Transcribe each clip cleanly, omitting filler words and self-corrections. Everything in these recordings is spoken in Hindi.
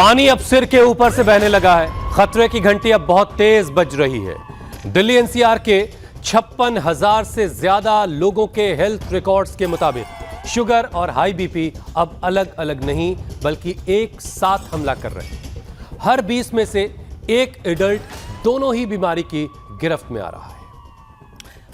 पानी अब सिर के ऊपर से बहने लगा है। खतरे की घंटी अब बहुत तेज बज रही है। दिल्ली एनसीआर के 56,000 से ज्यादा लोगों के हेल्थ रिकॉर्ड्स के मुताबिक शुगर और हाई बीपी अब अलग अलग नहीं बल्कि एक साथ हमला कर रहे हैं। हर 20 में से एक एडल्ट दोनों ही बीमारी की गिरफ्त में आ रहा है।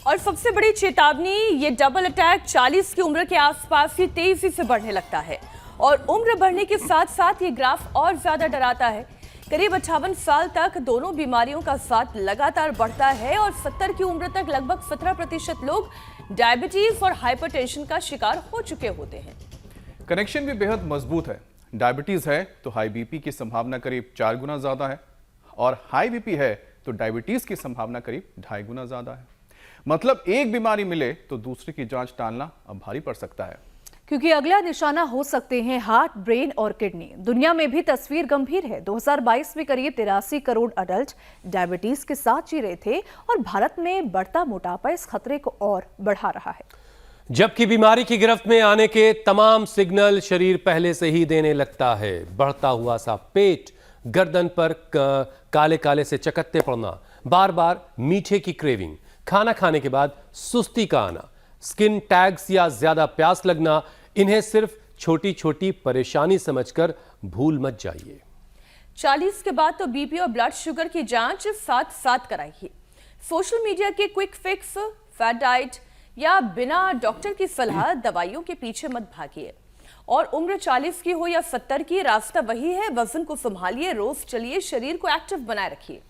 और सबसे बड़ी चेतावनी, ये डबल अटैक 40 की उम्र के आसपास ही तेजी से बढ़ने लगता है और उम्र बढ़ने के साथ साथ ये ग्राफ और ज्यादा डराता है। करीब 58 साल तक दोनों बीमारियों का साथ लगातार बढ़ता है और 70 की उम्र तक लगभग 17% लोग डायबिटीज और हाइपरटेंशन का शिकार हो चुके होते हैं। कनेक्शन भी बेहद मजबूत है। डायबिटीज है तो हाई बीपी की संभावना करीब 4 गुना ज्यादा है और हाई बीपी है तो डायबिटीज की संभावना करीब 2.5 गुना ज्यादा है। मतलब एक बीमारी मिले तो दूसरे की जांच टालना अब भारी पड़ सकता है, क्योंकि अगला निशाना हो सकते हैं हार्ट, ब्रेन और किडनी। दुनिया में भी तस्वीर गंभीर है। 2022 में करीब 83 करोड़ अडल्ट डायबिटीज के साथ जी रहे थे और भारत में बढ़ता मोटापा इस खतरे को और बढ़ा रहा है। जबकि बीमारी की गिरफ्त में आने के तमाम सिग्नल शरीर पहले से ही देने लगता है। बढ़ता हुआ सा पेट, गर्दन पर काले काले से चकत्ते पड़ना, बार बार मीठे की क्रेविंग, खाना खाने के बाद सुस्ती का आना, स्किन टैग्स या ज्यादा प्यास लगना, इन्हें सिर्फ छोटी छोटी परेशानी समझकर भूल मत जाइए। 40 के बाद तो बीपी और ब्लड शुगर की जांच साथ साथ कराइए। सोशल मीडिया के क्विक फिक्स, फैट डाइट या बिना डॉक्टर की सलाह दवाइयों के पीछे मत भागिए। और उम्र 40 की हो या 70 की, रास्ता वही है। वजन को संभालिए, रोज चलिए, शरीर को एक्टिव बनाए रखिए।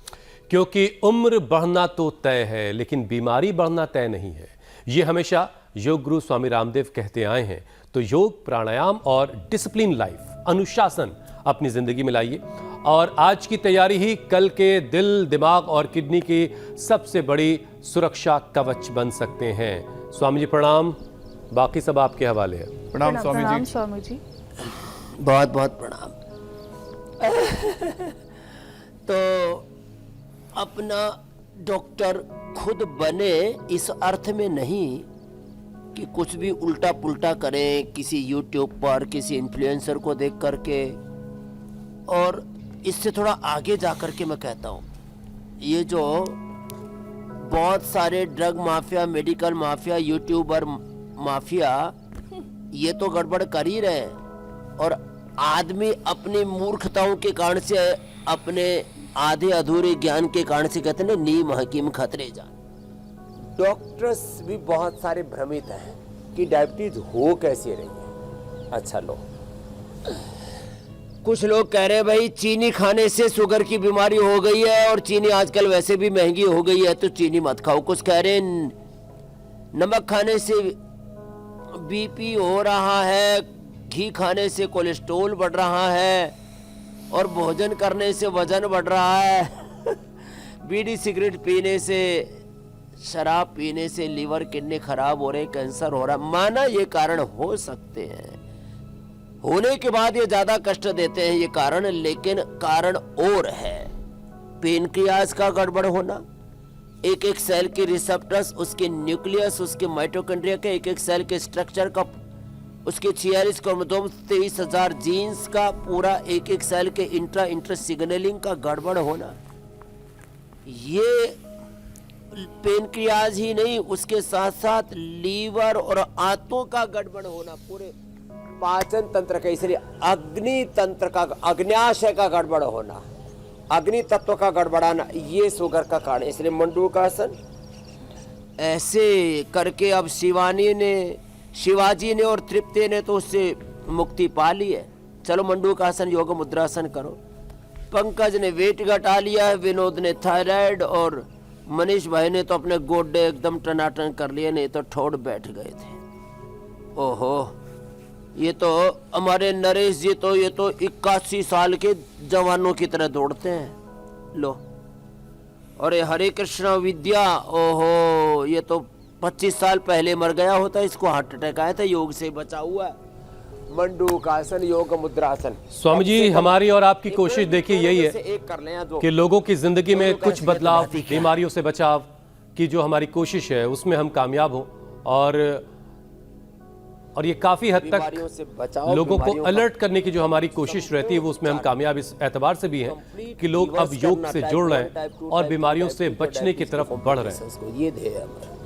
क्योंकि उम्र बढ़ना तो तय है लेकिन बीमारी बढ़ना तय नहीं है। ये हमेशा योग गुरु स्वामी रामदेव कहते आए हैं। तो योग, प्राणायाम और डिसिप्लिन लाइफ, अनुशासन अपनी जिंदगी में लाइए और आज की तैयारी ही कल के दिल, दिमाग और किडनी की सबसे बड़ी सुरक्षा कवच बन सकते हैं। स्वामी जी प्रणाम, बाकी सब आपके हवाले है। प्रणाम स्वामी जी। स्वामी जी बहुत बहुत प्रणाम। तो अपना डॉक्टर खुद बने इस अर्थ में नहीं कि कुछ भी उल्टा पुल्टा करें किसी यूट्यूब पर, किसी इन्फ्लुएंसर को देख करके। और इससे थोड़ा आगे जा करके मैं कहता हूँ, ये जो बहुत सारे drug mafia, medical mafia, YouTuber mafia, ये तो गड़बड़ कर ही रहे हैं और आदमी अपनी मूर्खताओं के कारण से, अपने आधे अधूरे ज्ञान के कारण से कहते हैं नीम हकीम खतरे जान। डॉक्टर्स भी बहुत सारे भ्रमित हैं कि डायबिटीज हो कैसे रही है। अच्छा लो, कुछ लोग कह रहे हैं भाई चीनी खाने से शुगर की बीमारी हो गई है और चीनी आजकल वैसे भी महंगी हो गई है तो चीनी मत खाओ। कुछ कह रहे हैं नमक खाने से बीपी हो रहा है, घी खाने से कोलेस्ट्रॉल बढ़ रहा है और भोजन करने से वजन बढ़ रहा है। बीड़ी सिगरेट पीने से, शराब पीने से लीवर, किडनी खराब हो रहे, कैंसर हो रहा। माना ये कारण हो सकते हैं, होने के बाद ये ज्यादा कष्ट देते हैं ये कारण, लेकिन कारण और है। पेनक्रियाज का गड़बड़ होना, एक एक सेल के रिसेप्टर्स, उसके न्यूक्लियस, उसके माइटोकॉन्ड्रिया के एक एक सेल के स्ट्रक्चर का, उसके 46 क्रोमोसोम, 23,000 जीन्स का पूरा एक एक सेल के इंट्रा सिग्नलिंग का गड़बड़ होना। ये पेनक्रियाज ही नहीं, उसके साथ साथ लीवर और आंतों का गड़बड़ होना, पूरे पाचन तंत्र का, इसलिए अग्नि तंत्र का, अग्न्याशय का गड़बड़ होना, अग्नि तत्व का गड़बड़ाना, ये शुगर का कारण। इसलिए मंडूकासन ऐसे करके अब शिवाजी ने और तृप्ति ने तो उससे मुक्ति पा ली है। चलो मंडूकासन, योग मुद्रासन करो। पंकज ने वेट घटा लिया है, विनोद ने थायराइड और मनीष भाई ने तो अपने गोड्डे एकदम टनाटन कर लिए, नहीं तो ठोड़ बैठ गए थे। ओहो, ये तो हमारे नरेश जी तो, ये तो 81 साल के जवानों की तरह दौड़ते हैं। लो, और ये हरे कृष्णा विद्या, ओहो, ये तो 25 साल पहले मर गया होता, इसको हार्ट अटैक आया था, योग से बचा हुआ। मंडूकासन, योग मुद्रासन। स्वामी जी, हमारी और आपकी कोशिश देखिए यही है एक कर लें कि लोगों की जिंदगी में कुछ बदलाव, बीमारियों से बचाव की जो हमारी कोशिश है उसमें हम कामयाब हों और और ये काफी हद बीमारियों से तक बचाओ, लोगों को बीमारियों का अलर्ट करने की जो हमारी कोशिश रहती है वो उसमें हम कामयाब इस एतबार से भी हैं कि लोग अब योग से जुड़ रहे हैं और बीमारियों से बचने की तरफ बढ़ रहे हैं। ये ध्येय है हमारा।